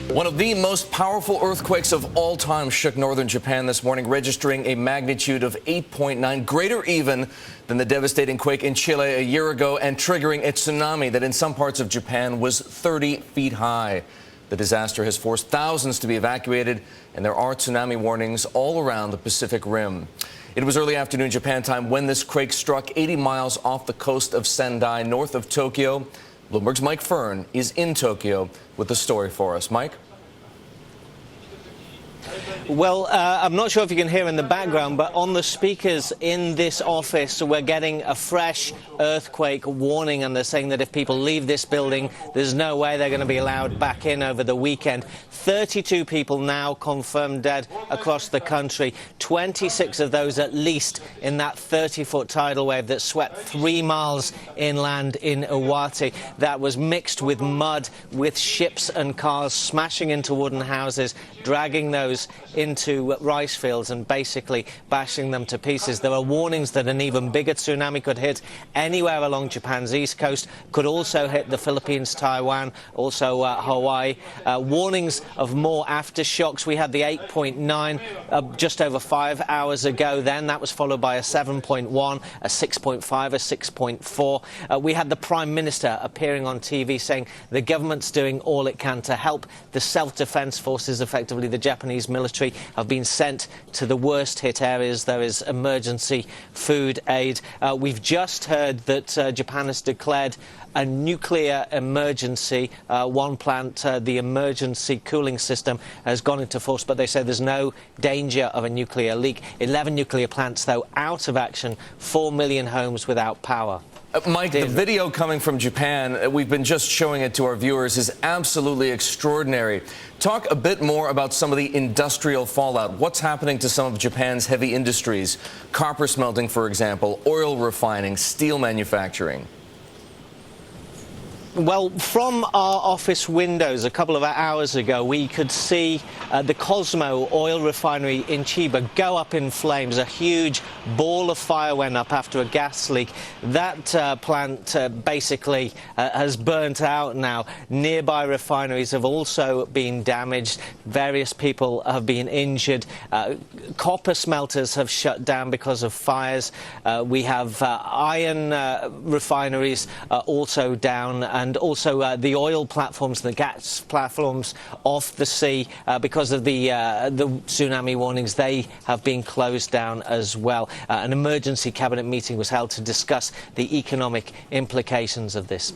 One of the most powerful earthquakes of all time shook northern Japan this morning, registering a magnitude of 8.9, greater even than the devastating quake in Chile a year ago, and triggering a tsunami that in some parts of Japan was 30 feet high. The disaster has forced thousands to be evacuated, and there are tsunami warnings all around the Pacific Rim. It was early afternoon Japan time when this quake struck 80 miles off the coast of Sendai, north of Tokyo. Bloomberg's Mike Firn is in Tokyo with the story for us. Mike? Well, I'm not sure if you can hear in the background, but on the speakers in this office, we're getting a fresh earthquake warning, and they're saying that if people leave this building, there's no way they're going to be allowed back in over the weekend. 32 people now confirmed dead across the country, 26 of those at least in that 30-foot tidal wave that swept 3 miles inland in Iwate. That was mixed with mud, with ships and cars smashing into wooden houses, dragging those into rice fields and basically bashing them to pieces. There are warnings that an even bigger tsunami could hit anywhere along Japan's east coast, could also hit the Philippines, Taiwan, also Hawaii. Warnings of more aftershocks. We had the 8.9 just over 5 hours ago then. That was followed by a 7.1, a 6.5, a 6.4. We had the Prime Minister appearing on TV saying the government's doing all it can to help. The self-defense forces, effectively the Japanese military, have been sent to the worst hit areas. There is emergency food aid. We've just heard that Japan has declared a nuclear emergency. One plant, the emergency cooling system, has gone into force, but they say there's no danger of a nuclear leak. 11 nuclear plants, though, out of action. 4 million homes without power. Mike, the video coming from Japan, we've been just showing it to our viewers, is absolutely extraordinary. Talk a bit more about some of the industrial fallout. What's happening to some of Japan's heavy industries? Copper smelting, for example, oil refining, steel manufacturing. Well, from our office windows a couple of hours ago, we could see the Cosmo oil refinery in Chiba go up in flames. A huge ball of fire went up after a gas leak. That plant basically has burnt out now. Nearby refineries have also been damaged. Various people have been injured. Copper smelters have shut down because of fires. We have iron refineries also down, and also the oil platforms, the gas platforms off the sea, because of the tsunami warnings, they have been closed down as well. An emergency cabinet meeting was held to discuss the economic implications of this.